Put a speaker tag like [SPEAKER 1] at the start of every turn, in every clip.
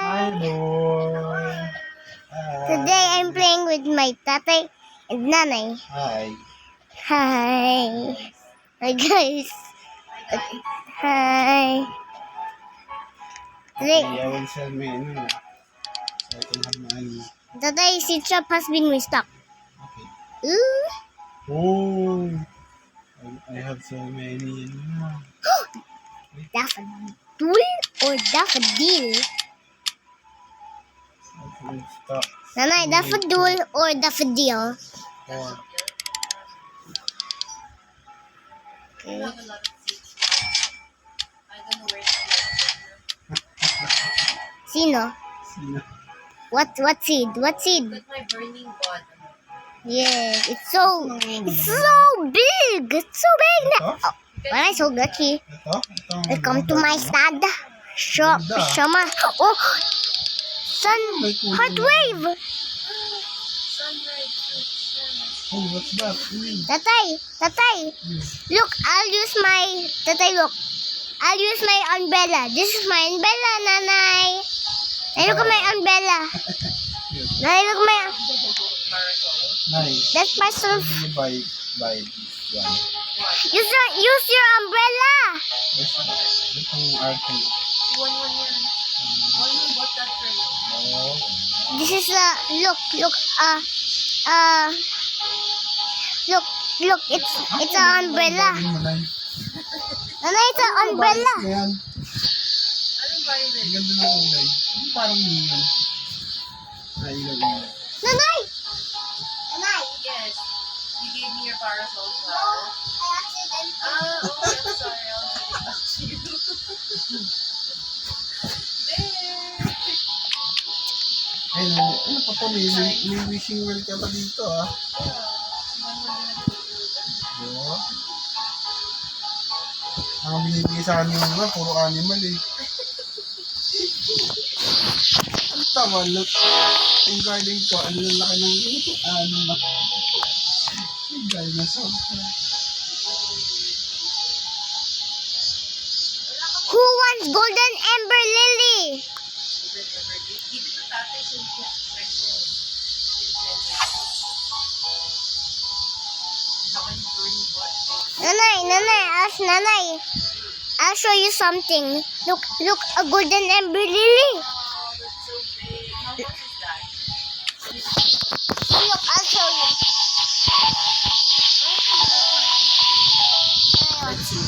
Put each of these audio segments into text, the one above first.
[SPEAKER 1] Hi, boy. Hi.
[SPEAKER 2] Today I'm playing with my tatay and nanay.
[SPEAKER 1] Hi.
[SPEAKER 2] Hi. Hi guys. Hi. Today,
[SPEAKER 1] Yawan sa menu. So, I can have money.
[SPEAKER 2] today si Chop has been restocked.
[SPEAKER 1] Okay.
[SPEAKER 2] Ooh.
[SPEAKER 1] Oh, I have so many.
[SPEAKER 2] Daffodil or daffodil?
[SPEAKER 1] Stop.
[SPEAKER 2] Nanay, daffodil or daffodil?
[SPEAKER 1] Four.
[SPEAKER 2] Okay. Sino?
[SPEAKER 1] Sino?
[SPEAKER 2] What seed? What seed?
[SPEAKER 3] My burning bottom.
[SPEAKER 2] Yes, it's so big. It's so big na.
[SPEAKER 1] Ito?
[SPEAKER 2] Oh, when I so lucky.
[SPEAKER 1] Ito? Ito ang
[SPEAKER 2] Welcome to my
[SPEAKER 1] ano?
[SPEAKER 2] stad. Shop,
[SPEAKER 1] Ganda.
[SPEAKER 2] shama. Oh, sun,
[SPEAKER 1] May kulay.
[SPEAKER 2] heart wave.
[SPEAKER 3] Sunrise.
[SPEAKER 1] Oh, what's that?
[SPEAKER 2] Tatay, look, look, I'll use my umbrella. This is my umbrella, nanay. Nay, look at my umbrella. Nay, look at my,
[SPEAKER 1] Nice.
[SPEAKER 2] that's my
[SPEAKER 1] How
[SPEAKER 2] surf.
[SPEAKER 1] do you buy this one?
[SPEAKER 2] Use your umbrella.
[SPEAKER 1] Itong arte.
[SPEAKER 3] One yan. Oh, you bought that for me.
[SPEAKER 1] Oh.
[SPEAKER 2] This is look, look, it's an umbrella. Nanay, it's an umbrella.
[SPEAKER 1] Ayan.
[SPEAKER 3] Anong violet?
[SPEAKER 1] Ang ganda ng kulay. Parang neon. Ay, ilaw.
[SPEAKER 2] Nanay!
[SPEAKER 3] Yes. You gave me your parasol
[SPEAKER 2] No,
[SPEAKER 3] flower.
[SPEAKER 2] I accidentally.
[SPEAKER 3] Ah, okay. I'm sorry. I'll give it back to you. There.
[SPEAKER 1] Ay, ano pa to? May wishing well ka pa dito, ah. Diba? Ang binibigay sa amin nga, puro animal eh. Ang tama, look. Yung garden ko, ano lang laki ng animal. Yung dinosaur.
[SPEAKER 2] Who wants golden ember lily?
[SPEAKER 3] Dito na tatay sa
[SPEAKER 2] Nanay, I'll show you something. Look, a golden ember lily.
[SPEAKER 3] Oh, that's so big. How much is that?
[SPEAKER 2] Look, I'll show you.
[SPEAKER 3] Let's see.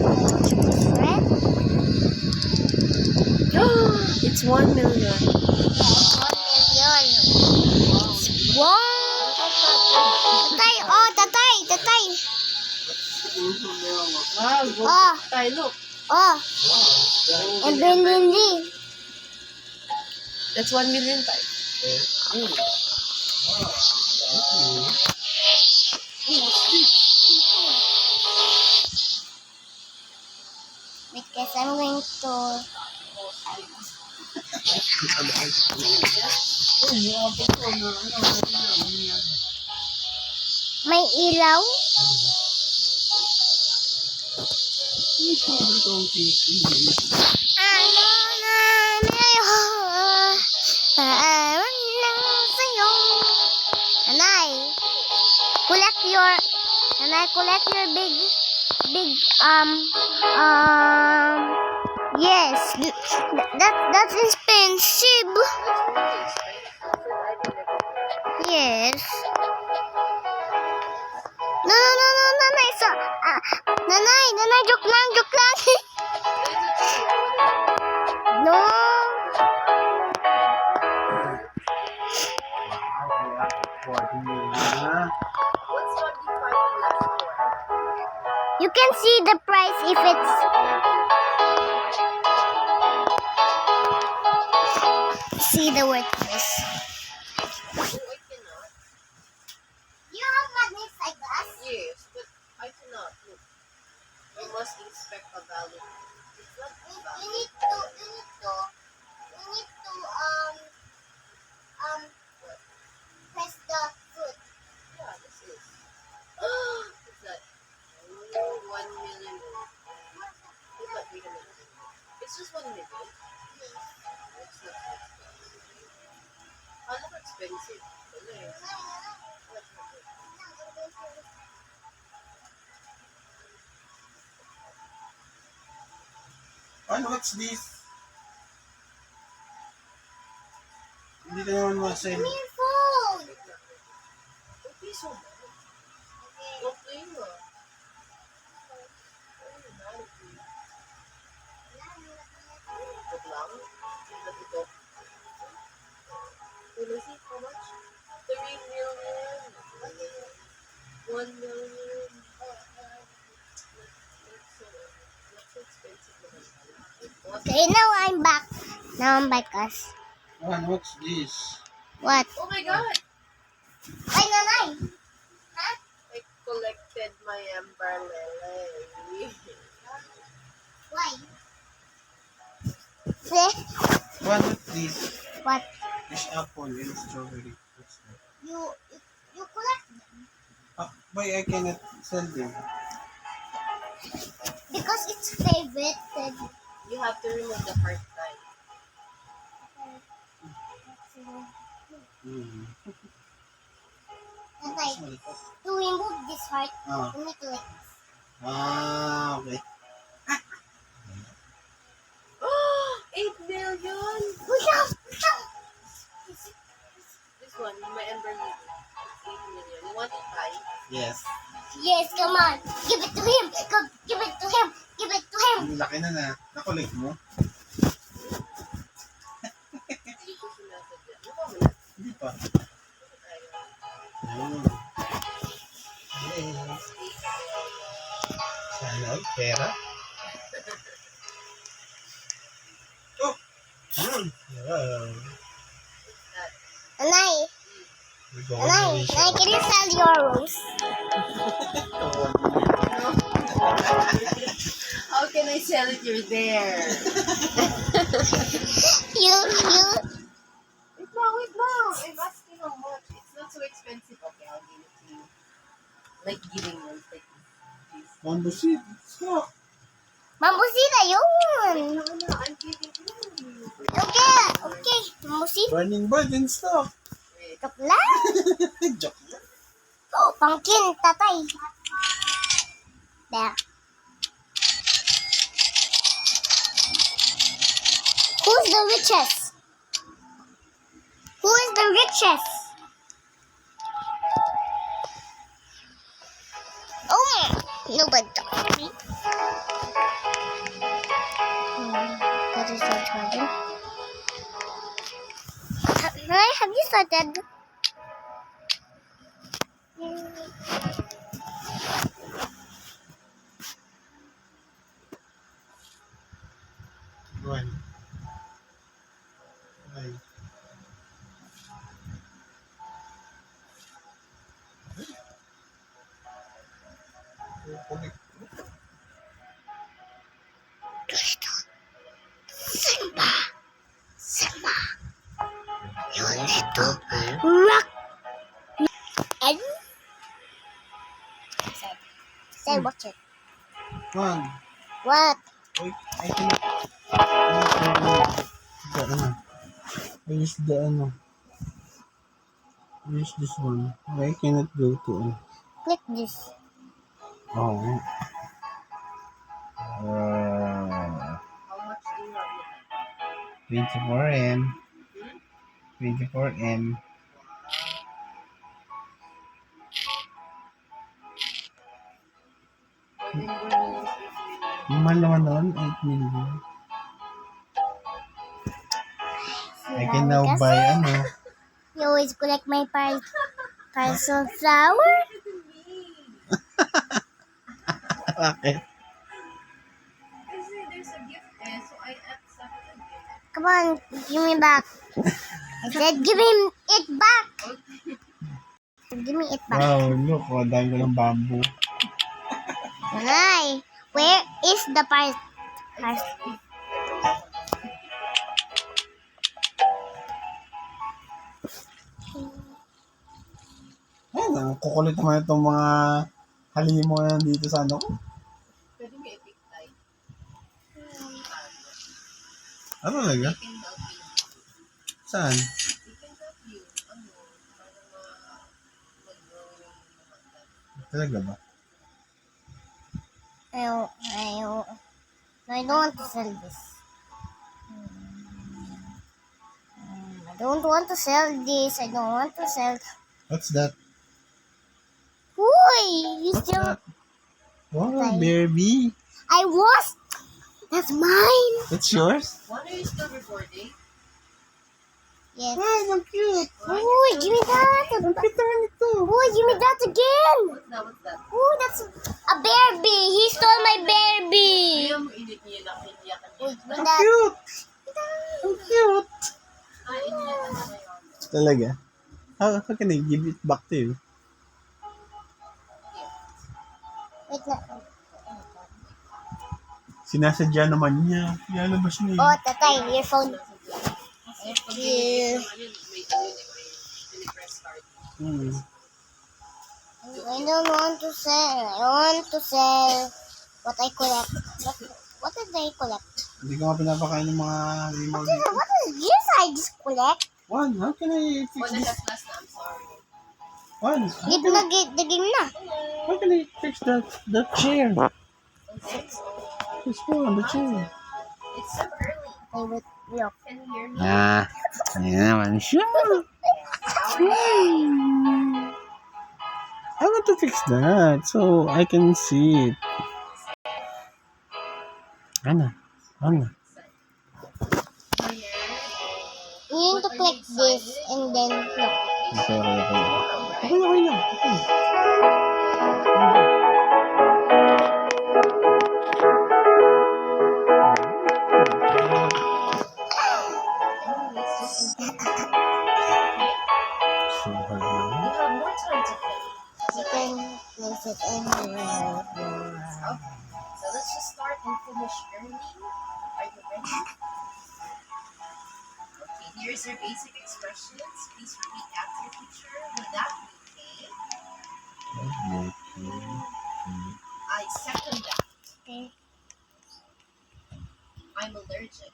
[SPEAKER 2] Red?
[SPEAKER 3] It's 1 million.
[SPEAKER 2] Wow! Tatay.
[SPEAKER 3] Wow, go
[SPEAKER 2] Oh.
[SPEAKER 3] tayo. Look.
[SPEAKER 2] Oh, ember lily.
[SPEAKER 3] That's 1 million tayo.
[SPEAKER 2] Wait, guys, I'm going to... May ilaw? Ano na ngayon? Parang lang sa'yo. Nanay, collect your big, yes, that's expensive. Yes. No, nanay, nanay, joke lang. No.
[SPEAKER 3] What's 25 left for?
[SPEAKER 2] You can see the price if it's... See the word price.
[SPEAKER 3] Oh, I cannot.
[SPEAKER 2] You have magnets like that?
[SPEAKER 3] Yes, but I cannot. Look. I must inspect a valid. It's not valid.
[SPEAKER 2] You need to press the foot.
[SPEAKER 3] Yeah, this is. What's that? Oh, 1 million. Look at me.
[SPEAKER 1] Ano, what's this? Hindi ka naman masay.
[SPEAKER 2] Give me your phone.
[SPEAKER 3] Okay, so okay mo. Good lang. Ito. Will I see how much? 3 million. 1 million. That's so expensive naman pala.
[SPEAKER 2] Okay, now I'm back. Now I'm back, guys.
[SPEAKER 1] Ano, what's this?
[SPEAKER 2] What?
[SPEAKER 3] Oh my god!
[SPEAKER 2] Ay, nanay. Huh?
[SPEAKER 3] I collected my umbrella.
[SPEAKER 2] Why? Eh,
[SPEAKER 1] What, what's this?
[SPEAKER 2] what?
[SPEAKER 1] Fish apple and strawberry. What's that?
[SPEAKER 2] You collect them
[SPEAKER 1] Why I cannot sell them?
[SPEAKER 2] because it's favorite.
[SPEAKER 3] You have to remove the heart line.
[SPEAKER 1] Hmm.
[SPEAKER 2] And like, to remove this heart,
[SPEAKER 1] Ah.
[SPEAKER 2] you need to like this.
[SPEAKER 1] Okay.
[SPEAKER 3] 8 million!
[SPEAKER 2] Push up!
[SPEAKER 3] This one, my umbrella. 8 million. You want it high?
[SPEAKER 1] Yes.
[SPEAKER 2] Yes, come on. Give it to him. Come, give it to him. Give it to him.
[SPEAKER 1] Ang laki na na. Nakulik mo?
[SPEAKER 3] Hindi ko sinasadya. Mukha mo na.
[SPEAKER 1] Hindi pa.
[SPEAKER 3] Ayun.
[SPEAKER 1] Ayun. Yes. Sana all pera. Oh! Yun. Wow.
[SPEAKER 2] Nanay,
[SPEAKER 1] We're going
[SPEAKER 2] Nanay,
[SPEAKER 1] Malaysia.
[SPEAKER 2] Nanay, can you sell your rose?
[SPEAKER 3] How can I sell it? You're there.
[SPEAKER 2] You,
[SPEAKER 3] Wait now. I'm asking how much. It's not so expensive. Okay, I'll give it to you. Like giving ones like this.
[SPEAKER 1] Bamboo seed. Stop.
[SPEAKER 2] Bambusita yun.
[SPEAKER 3] No, I'm giving you.
[SPEAKER 2] Okay, bambusita.
[SPEAKER 1] Burning bird and stuff.
[SPEAKER 3] Wait.
[SPEAKER 2] Joke lang.
[SPEAKER 1] Joke lang.
[SPEAKER 2] Oh, pangkin, tatay. There. Who's the richest? Who is the richest? Oh, nobody talks to me. That is not charging. Have you started?
[SPEAKER 1] One. Ay. Kukulik.
[SPEAKER 2] Simba, you little rock. And say watch it.
[SPEAKER 1] One.
[SPEAKER 2] What?
[SPEAKER 1] Wait, I can... The ano? I use the ano? I use this one. I cannot go to...
[SPEAKER 2] Click this.
[SPEAKER 1] Oh.
[SPEAKER 3] How much do you have?
[SPEAKER 1] 24M. 24M. Mahal naman noon, 8 million. I can now buy ano?
[SPEAKER 2] You always collect my parcel flower.
[SPEAKER 1] Bakit?
[SPEAKER 3] Kasi there's a gift so I accepted it.
[SPEAKER 2] Come on, give me back. I said, give him it back. Give me it back.
[SPEAKER 1] Wow, look, dahil ko ng bamboo.
[SPEAKER 2] Nanay, where is the parcel?
[SPEAKER 1] Ayun, kukulit naman itong mga halimo na nandito sa ano ko.
[SPEAKER 3] Pwede mo i-pick tayo.
[SPEAKER 1] Ano talaga?
[SPEAKER 3] It can help you.
[SPEAKER 1] Saan?
[SPEAKER 3] It can help you. Ano, para mag-grow yung mga
[SPEAKER 1] Talaga ba?
[SPEAKER 2] Ayaw. No, I don't want to sell this. I don't want to sell this. I don't want to sell.
[SPEAKER 1] What's that?
[SPEAKER 2] Uy, you still.
[SPEAKER 1] That? Wow,
[SPEAKER 2] Like-
[SPEAKER 1] baby.
[SPEAKER 2] I was. That's mine.
[SPEAKER 1] That's yours?
[SPEAKER 3] When are you still recording?
[SPEAKER 2] Yes.
[SPEAKER 1] Wow, ang cute.
[SPEAKER 2] Uy, give me that.
[SPEAKER 1] Ang cute naman ito.
[SPEAKER 2] Uy, give me that again.
[SPEAKER 3] What's that? What's that?
[SPEAKER 2] Ooh, that's a Barbie. He stole my Barbie.
[SPEAKER 3] Ayaw mo init-iyak ang iniyakan niya.
[SPEAKER 2] Uy, give me
[SPEAKER 1] Ang
[SPEAKER 2] that.
[SPEAKER 1] cute. Ang cute.
[SPEAKER 3] Iniyakan na ngayon.
[SPEAKER 1] Talaga? How can I give it back to you?
[SPEAKER 2] Wait na.
[SPEAKER 1] Sinasadya naman niya. Ilalabas niya.
[SPEAKER 2] Oh, tatay, your phone.
[SPEAKER 3] Pag iniyakan yun, may press start.
[SPEAKER 2] I don't want to sell. I want to sell what I collect. What did I collect?
[SPEAKER 1] Hindi ko nga pinapakain ng mga remote.
[SPEAKER 2] What is this I just collect?
[SPEAKER 1] Juan, how can I fix
[SPEAKER 3] One
[SPEAKER 1] this?
[SPEAKER 3] has last na, I'm sorry.
[SPEAKER 1] Juan,
[SPEAKER 2] Give na daging na.
[SPEAKER 1] how can I fix that chair? Let's go on the chair.
[SPEAKER 3] It's so early.
[SPEAKER 2] I would look.
[SPEAKER 3] Can you hear me?
[SPEAKER 1] Ayan naman siya. I want to fix that so I can see it. Ano?
[SPEAKER 2] You need to click this and then look.
[SPEAKER 1] Okay na. So hard na.
[SPEAKER 3] You have more time to play.
[SPEAKER 2] You can place it anywhere.
[SPEAKER 3] Okay, so let's just start and finish early. Are you ready? Okay, here's your basic expressions. Please repeat after your teacher without repeating. I second that.
[SPEAKER 2] Okay.
[SPEAKER 3] I'm allergic.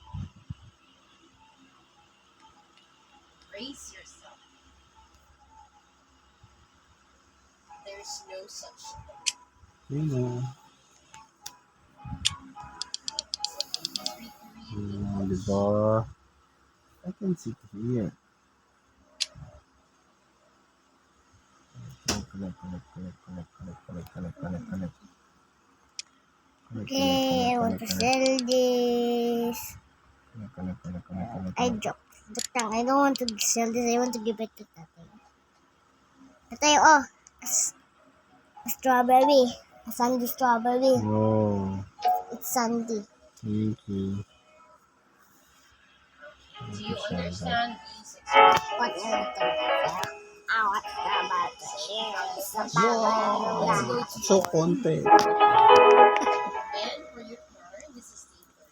[SPEAKER 3] Brace yourself. There's no such thing.
[SPEAKER 1] Yun o. Diba? I can sit here. Collect.
[SPEAKER 2] Okay, I want to sell this. I joke. But I don't want to sell this. I want to give it to Tatay. Tatay, oh. A strawberry. A sandy strawberry.
[SPEAKER 1] Oh,
[SPEAKER 2] It's sandy.
[SPEAKER 1] thank you.
[SPEAKER 3] Do you understand these expressions?
[SPEAKER 2] What I want to sell. I want to about the shares.
[SPEAKER 1] Wow, so konti.
[SPEAKER 3] And for your turn, this is the third.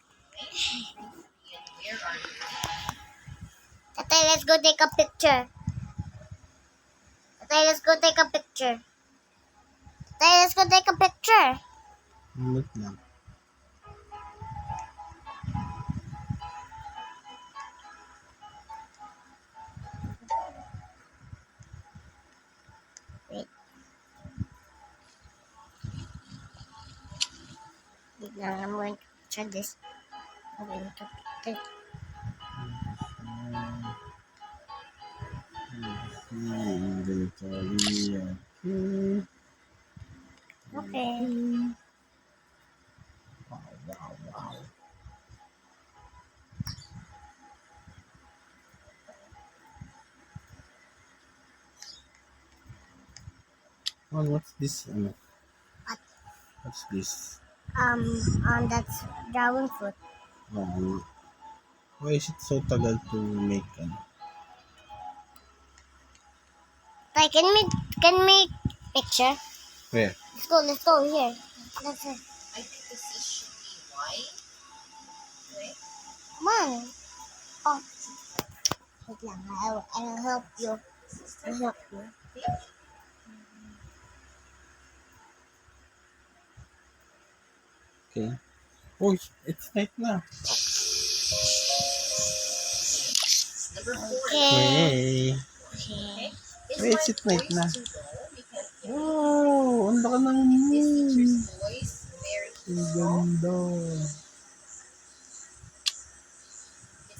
[SPEAKER 3] Where are you?
[SPEAKER 2] Tatay, let's go take a picture. Tatay, let's go take a picture. Tatay, let's go take a picture.
[SPEAKER 1] Wait lang.
[SPEAKER 2] Wait. Wait lang, I'm going to picture this. I'm going to picture. Okay.
[SPEAKER 1] Wow. Oh, what's this?
[SPEAKER 2] What?
[SPEAKER 1] What's this?
[SPEAKER 2] That's dragon fruit.
[SPEAKER 1] Why is it so tagal to make?
[SPEAKER 2] Tay, can we picture?
[SPEAKER 1] Where?
[SPEAKER 2] Let's go here. Let's
[SPEAKER 3] I think this should be white. Right?
[SPEAKER 2] come on. Oh. Wait lang, I'll help you. I'll help you.
[SPEAKER 1] Okay. Oh, it's night na.
[SPEAKER 3] Number 4.
[SPEAKER 2] Okay.
[SPEAKER 1] Okay.
[SPEAKER 3] Is
[SPEAKER 1] Wait,
[SPEAKER 3] my
[SPEAKER 1] sit night
[SPEAKER 3] voice
[SPEAKER 1] na.
[SPEAKER 3] too low? Because
[SPEAKER 1] Oh, ang laka ng
[SPEAKER 3] this
[SPEAKER 1] moon.
[SPEAKER 3] teacher's voice very
[SPEAKER 1] Ang
[SPEAKER 3] soft.
[SPEAKER 1] ganda.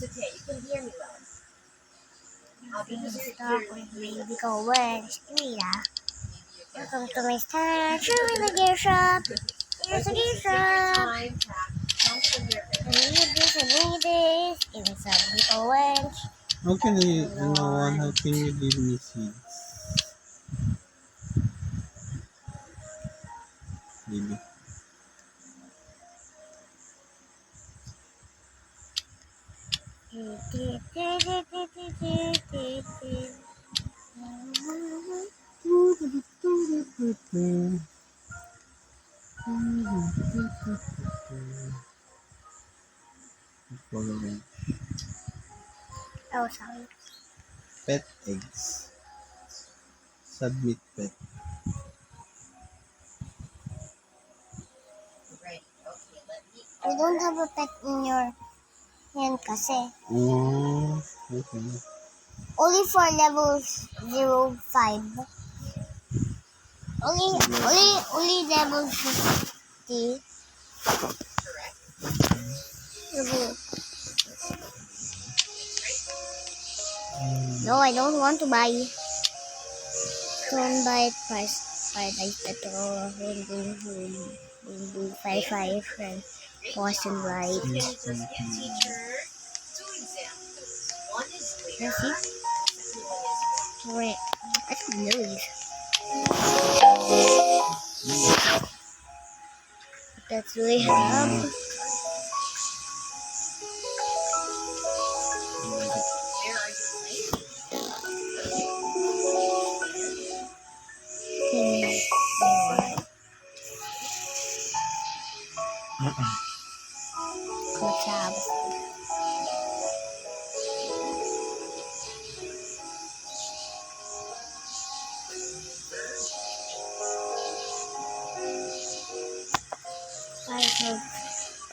[SPEAKER 3] okay. You can hear me well. Because
[SPEAKER 2] Stop with baby go where welcome to my stand. Show me the gear shop. Here's the gear shop.
[SPEAKER 3] time comes from your
[SPEAKER 2] I need this, I need this. Give me some little wench.
[SPEAKER 1] How can I, how can you leave me seeds? Baby. Following.
[SPEAKER 2] Oh, sorry.
[SPEAKER 1] Pet eggs. Submit pet.
[SPEAKER 3] Right. Okay, let me.
[SPEAKER 2] You don't have a pet in your hand kasi.
[SPEAKER 1] Oh, okay.
[SPEAKER 2] Only for levels 05. Only level 50. No, I don't want to buy. Don't buy it Paradise Petrol. We'll do 5 and Boston Light.
[SPEAKER 3] So, teacher, 2 examples. One is where,
[SPEAKER 2] Let's see.
[SPEAKER 3] second one is
[SPEAKER 2] Wait, I don't know this. That's really hard.
[SPEAKER 3] where are you playing?
[SPEAKER 2] Good job.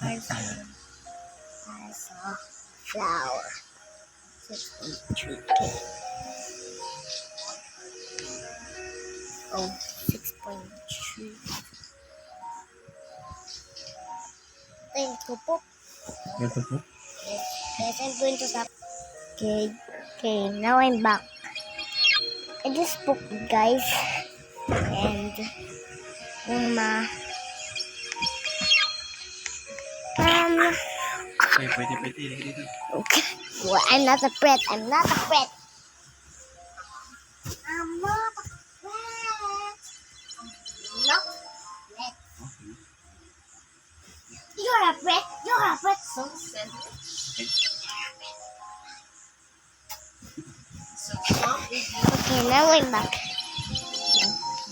[SPEAKER 2] I saw flower. 6.3K. Oh, 6.3. Thank you po.
[SPEAKER 1] Ito po.
[SPEAKER 2] Yes, I'm going to stop. Okay, now I'm back. I just spoke, guys. And,
[SPEAKER 1] Okay, pwede dito.
[SPEAKER 2] okay. Well, I'm not a pet. I'm not a pet. I'm not a pet. Not a pet. You're a pet. You're a pet.
[SPEAKER 3] So, sandwich. So, mom is
[SPEAKER 2] Okay, now I'm back.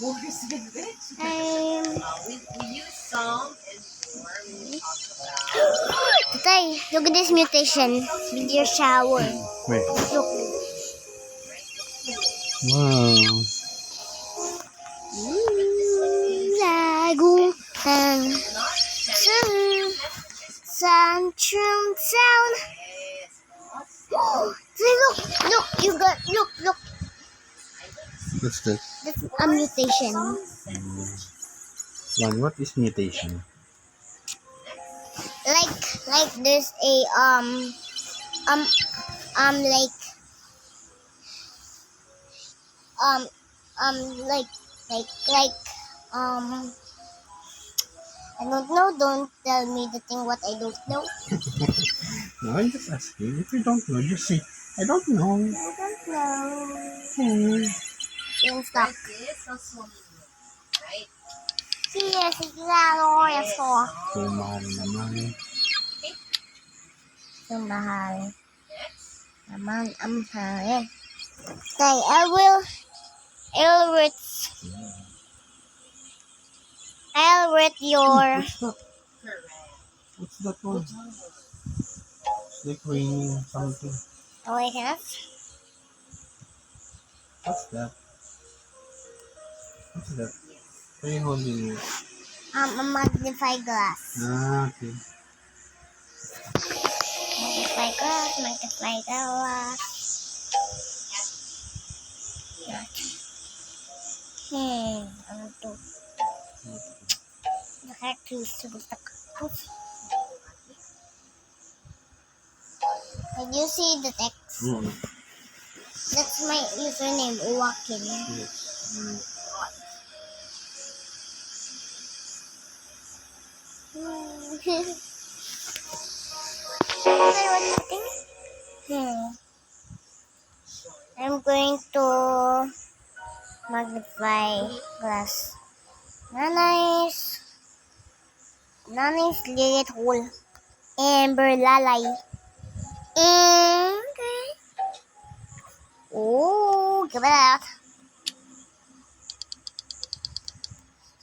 [SPEAKER 3] more sandwich. We use some and more when we talk about.
[SPEAKER 2] Tatay, look at this mutation with your shower.
[SPEAKER 1] Wait.
[SPEAKER 2] Look.
[SPEAKER 1] Wow.
[SPEAKER 2] Lagu and Santrum sound. Look, look.
[SPEAKER 1] What's that?
[SPEAKER 2] That's a mutation.
[SPEAKER 1] What is mutation?
[SPEAKER 2] Like there's a like I don't know. Don't tell me the thing what I don't know.
[SPEAKER 1] No, I'm just asking. If you don't know, just say, I don't know.
[SPEAKER 2] I don't know.
[SPEAKER 1] Hmm.
[SPEAKER 2] Yung stock.
[SPEAKER 3] Like this, also, right?
[SPEAKER 2] Yes, claro, eso.
[SPEAKER 1] So, mahal naman.
[SPEAKER 2] So mahal.
[SPEAKER 3] Next.
[SPEAKER 2] Naman ang mahal. Okay, I'll rate your.
[SPEAKER 1] What's that?
[SPEAKER 3] Correct.
[SPEAKER 1] What's that one? It's like raining something.
[SPEAKER 2] Oh, I have.
[SPEAKER 1] What's that? What's that? Are you holding it?
[SPEAKER 2] A magnify glass.
[SPEAKER 1] Ah, okay.
[SPEAKER 2] Magnify glass. Ano to? Nakakristo. Did you see the text?
[SPEAKER 1] Mm.
[SPEAKER 2] That's my username, Joaquin.
[SPEAKER 1] Yes. Mm.
[SPEAKER 2] I'm going to magnify glass. Nanay's Lilith Hole. Amber Lalay. Okay. Oh, give it out.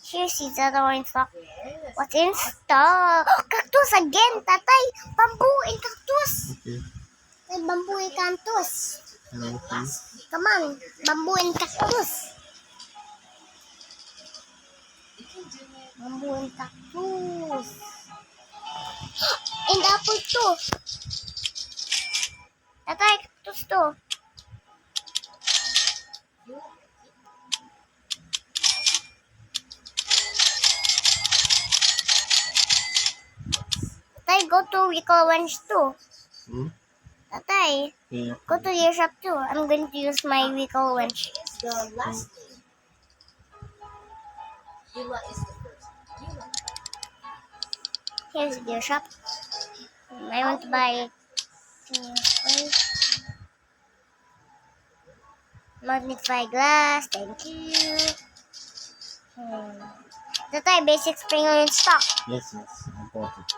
[SPEAKER 2] Here's the other one in stock.
[SPEAKER 3] Yes.
[SPEAKER 2] What's in stock? Cactus again, tatay. Bamboo and cactus.
[SPEAKER 1] Okay.
[SPEAKER 2] Ay, bamboo and cactus.
[SPEAKER 1] Okay.
[SPEAKER 2] Come on, bamboo and cactus.
[SPEAKER 3] You can do it.
[SPEAKER 2] Bamboo and cactus. And apple too. Tatay, cactus too.
[SPEAKER 3] You
[SPEAKER 2] Tatay, go to Wickle Wench too.
[SPEAKER 1] Hmm?
[SPEAKER 2] Tatay,
[SPEAKER 1] Yeah.
[SPEAKER 2] go to your shop too. I'm going to use my Wickle Wench.
[SPEAKER 3] is the last name. Yula is the first. Yula.
[SPEAKER 2] Here's your shop. I want to buy magnify glass. Thank you. Tatay, basic springer in stock.
[SPEAKER 1] Yes, yes. I bought it.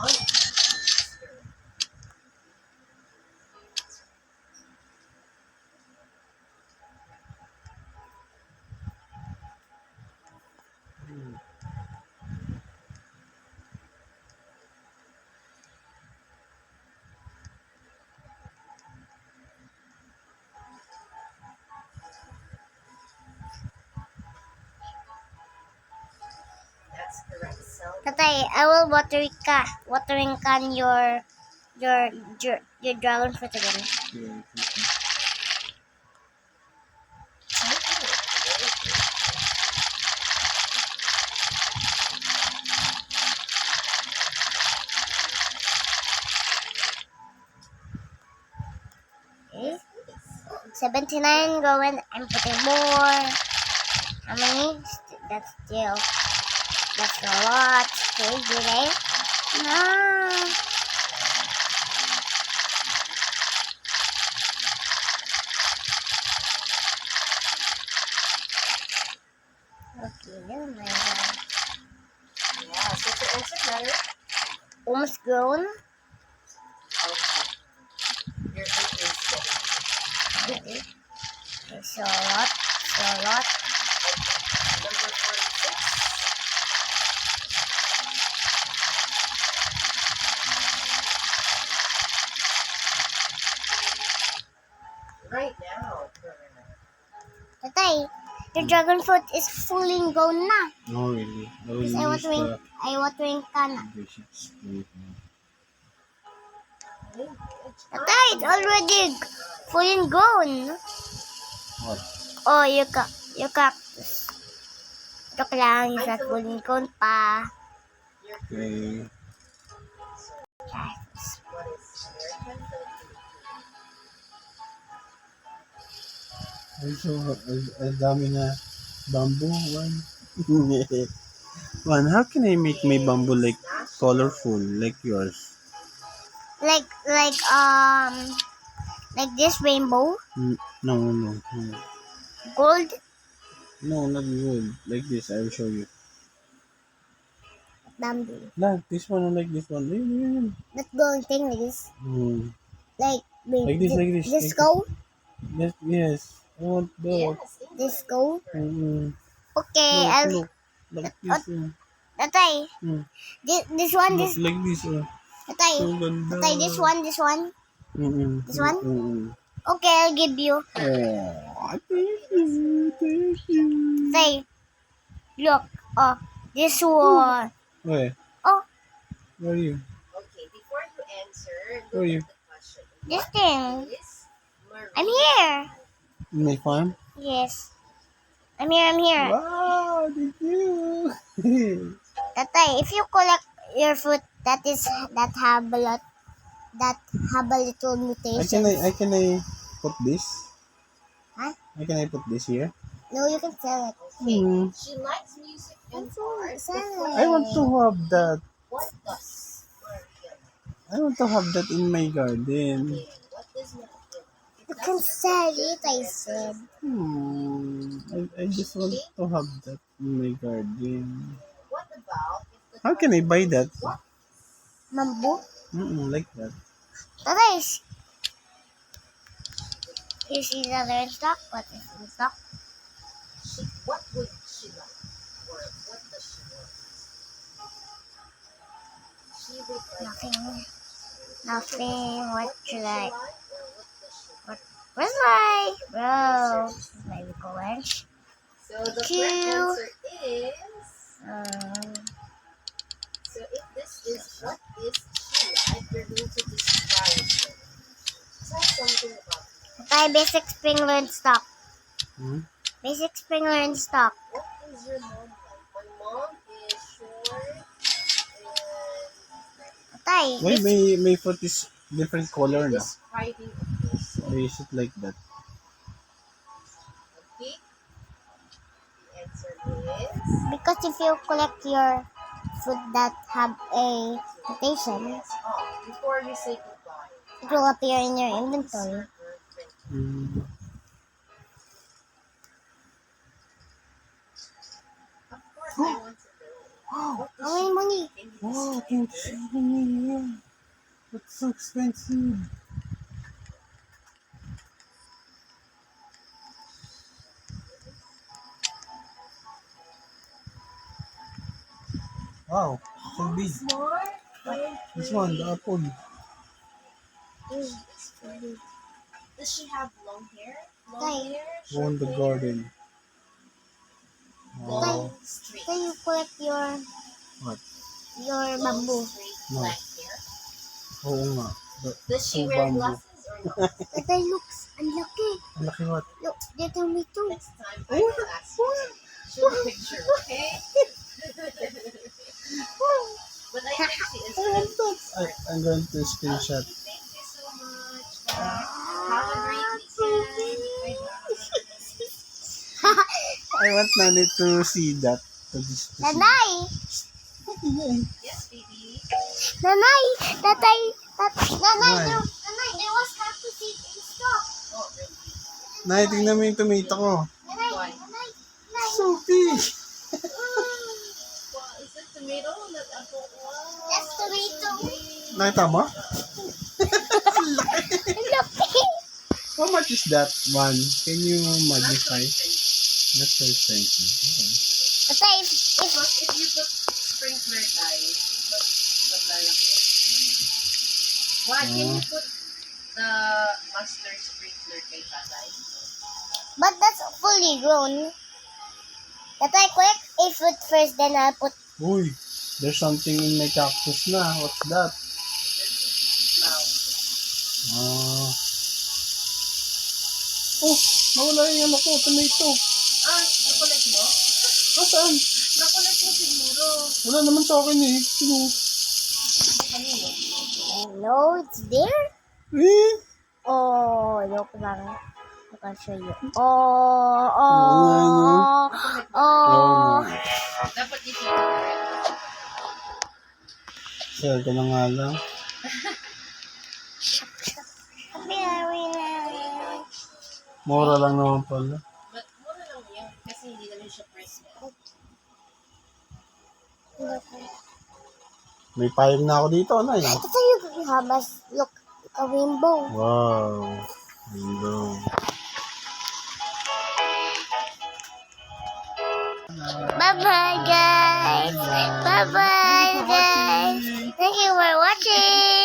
[SPEAKER 3] Oh, that's correct. So
[SPEAKER 2] Tatay, I will watering can your dragon fruit again.
[SPEAKER 1] Yeah.
[SPEAKER 2] Okay. 79 going. I'm putting more. How many? That's a lot. Okay, did I? No. Okay, never mind.
[SPEAKER 3] yeah, so to answer better.
[SPEAKER 2] Almost grown.
[SPEAKER 3] Okay. Your birthday is steady.
[SPEAKER 2] Okay. Okay, so a lot.
[SPEAKER 3] Number 46. Right now,
[SPEAKER 2] Tatay, your dragon fruit is fully grown na.
[SPEAKER 1] No, really. I will
[SPEAKER 2] Because
[SPEAKER 1] use
[SPEAKER 2] I watering ka na.
[SPEAKER 1] the basic spray.
[SPEAKER 2] Tatay, it's already fully grown.
[SPEAKER 1] What?
[SPEAKER 2] Oh, your cactus. Joke lang, is not fully grown pa.
[SPEAKER 1] Okay.
[SPEAKER 2] Cactus.
[SPEAKER 3] what is American Filipino?
[SPEAKER 1] Also, ang dami na bamboo one. One, how can I make my bamboo like colorful like yours?
[SPEAKER 2] Like this rainbow,
[SPEAKER 1] No, no, no.
[SPEAKER 2] gold,
[SPEAKER 1] No, not good. Like this, I will show you.
[SPEAKER 2] bamboo.
[SPEAKER 1] Like this one, like this one.
[SPEAKER 2] That golden thing like this. Like
[SPEAKER 1] Like this, like this.
[SPEAKER 2] Disco.
[SPEAKER 1] Yes, yes. I want that.
[SPEAKER 3] Yes,
[SPEAKER 2] Disco.
[SPEAKER 1] Mm-hmm.
[SPEAKER 2] Okay,
[SPEAKER 1] Look,
[SPEAKER 2] I'll
[SPEAKER 1] look. Like this.
[SPEAKER 2] Tatay.
[SPEAKER 1] Mm.
[SPEAKER 2] This one,
[SPEAKER 1] Look like this.
[SPEAKER 2] Tatay.
[SPEAKER 1] So ganda.
[SPEAKER 2] Tatay, this one.
[SPEAKER 1] Mm-mm.
[SPEAKER 2] This one?
[SPEAKER 1] Mm-mm.
[SPEAKER 2] Okay, I'll give you.
[SPEAKER 1] Oh, thank you. Thank you.
[SPEAKER 2] Tatay, look. Oh, this one.
[SPEAKER 1] Where?
[SPEAKER 2] Oh,
[SPEAKER 1] Where are you?
[SPEAKER 3] Okay, before you answer,
[SPEAKER 1] Where are you?
[SPEAKER 3] look at the question.
[SPEAKER 2] this thing.
[SPEAKER 3] Is Marie
[SPEAKER 2] I'm here.
[SPEAKER 1] In my farm?
[SPEAKER 2] Yes. I'm here.
[SPEAKER 1] Wow, thank you.
[SPEAKER 2] Tatay, if you collect your fruit that have a lot, that have a little mutation.
[SPEAKER 1] I can I put this?
[SPEAKER 2] Huh?
[SPEAKER 1] Can I put this here?
[SPEAKER 2] No, you can sell it.
[SPEAKER 1] Hmm.
[SPEAKER 3] She likes music and
[SPEAKER 2] Sell
[SPEAKER 3] art.
[SPEAKER 2] it.
[SPEAKER 1] I want to have that.
[SPEAKER 3] What does Mariana?
[SPEAKER 1] I want to have that in my garden.
[SPEAKER 3] What does Mariana?
[SPEAKER 2] You can sell it, I said.
[SPEAKER 1] I just want to have that in my garden.
[SPEAKER 3] What about if the
[SPEAKER 1] How can I buy that?
[SPEAKER 3] What?
[SPEAKER 2] Mambo?
[SPEAKER 1] Like that.
[SPEAKER 2] Guys, you see the other in stock? What is in stock?
[SPEAKER 3] What would she like? Or what does she want? She would like
[SPEAKER 2] Nothing. Nothing. What should I?
[SPEAKER 3] or what does she
[SPEAKER 2] What? Where's my bro? My little wrench.
[SPEAKER 3] So the
[SPEAKER 2] Cute.
[SPEAKER 3] correct answer is
[SPEAKER 2] Um,
[SPEAKER 3] so if this is what is she like, you're going to describe it. Tell something about it.
[SPEAKER 2] okay, basic sprinkler in stock.
[SPEAKER 1] Hmm?
[SPEAKER 2] Basic sprinkler in stock.
[SPEAKER 3] What is your mom like? My mom is short and
[SPEAKER 2] Okay,
[SPEAKER 1] Why my foot is different color na?
[SPEAKER 3] describing a person.
[SPEAKER 1] Why is it like that?
[SPEAKER 3] Okay? The answer is
[SPEAKER 2] because if you collect your food that have a mutation,
[SPEAKER 3] yes. Oh, before you say goodbye.
[SPEAKER 2] it will appear in your inventory.
[SPEAKER 1] Hmm.
[SPEAKER 3] Of course, I want to know. What does
[SPEAKER 2] How many money?
[SPEAKER 3] she think
[SPEAKER 1] Wow, thank you. That's so expensive. Wow, so big.
[SPEAKER 3] More?
[SPEAKER 1] This one, the apple.
[SPEAKER 3] Does she have long hair?
[SPEAKER 2] Tay.
[SPEAKER 3] Long hair?
[SPEAKER 1] Go in the garden.
[SPEAKER 3] Long,
[SPEAKER 1] Wow.
[SPEAKER 3] straight.
[SPEAKER 2] So you collect
[SPEAKER 1] What?
[SPEAKER 2] your
[SPEAKER 3] Long,
[SPEAKER 2] bamboo.
[SPEAKER 3] straight,
[SPEAKER 1] No.
[SPEAKER 3] black hair.
[SPEAKER 1] Oo nga.
[SPEAKER 3] Does she
[SPEAKER 1] Two
[SPEAKER 3] wear
[SPEAKER 1] bamboo.
[SPEAKER 3] glasses or not?
[SPEAKER 2] That looks unlucky.
[SPEAKER 1] Ang laki what?
[SPEAKER 2] Look, they tell me too.
[SPEAKER 3] Next time I will ask you. Show a picture, okay? But I think she is really
[SPEAKER 1] I'm going to screenshot.
[SPEAKER 3] Thank you so much. Have a great weekend.
[SPEAKER 1] I want Nani to see that. To see.
[SPEAKER 2] Nanay!
[SPEAKER 3] Yes, baby.
[SPEAKER 2] Nanay! Nanay! Nanay!
[SPEAKER 1] Why?
[SPEAKER 2] There was cactus seed in stock.
[SPEAKER 3] Oh, really?
[SPEAKER 1] Nay, tingnan mo yung tomato ko.
[SPEAKER 2] Nanay!
[SPEAKER 3] Why?
[SPEAKER 2] Nanay! Nanay!
[SPEAKER 1] So big.
[SPEAKER 3] Wow, is it tomato? That apple? Wow.
[SPEAKER 2] That's tomato.
[SPEAKER 1] Nakita mo?
[SPEAKER 2] Unlucky!
[SPEAKER 1] How much is that one? Can you magnify? That's so expensive. Okay.
[SPEAKER 2] Tatay,
[SPEAKER 3] But if you put sprinkler tayo, maglalaki. Why can you put the master sprinkler kay tatay?
[SPEAKER 2] but that's fully grown. Tatay, collect a fruit first, then I'll put.
[SPEAKER 1] Uy, there's something in my cactus na. What's that?
[SPEAKER 3] Now,
[SPEAKER 1] Ah. Oh, nawala yung ano ko, tomato.
[SPEAKER 3] nakulit mo?
[SPEAKER 1] Saan?
[SPEAKER 3] Nakulit mo siguro.
[SPEAKER 1] Wala naman sa akin eh. Sino?
[SPEAKER 3] Kanino?
[SPEAKER 2] No, it's there.
[SPEAKER 1] Eh?
[SPEAKER 2] Oh, look lang. I can show you. Oh.
[SPEAKER 1] Oh.
[SPEAKER 3] Dapat dito na rin.
[SPEAKER 1] Sir, ka na nga lang.
[SPEAKER 2] Very nice.
[SPEAKER 1] Mura lang naman pala.
[SPEAKER 3] But mura lang yan kasi hindi naman siya press.
[SPEAKER 1] May payong na ako dito, ano eh.
[SPEAKER 2] Tatay, you have a look, a rainbow.
[SPEAKER 1] Wow. Rainbow.
[SPEAKER 2] Bye-bye, guys. Bye-bye, guys. Thank you for watching.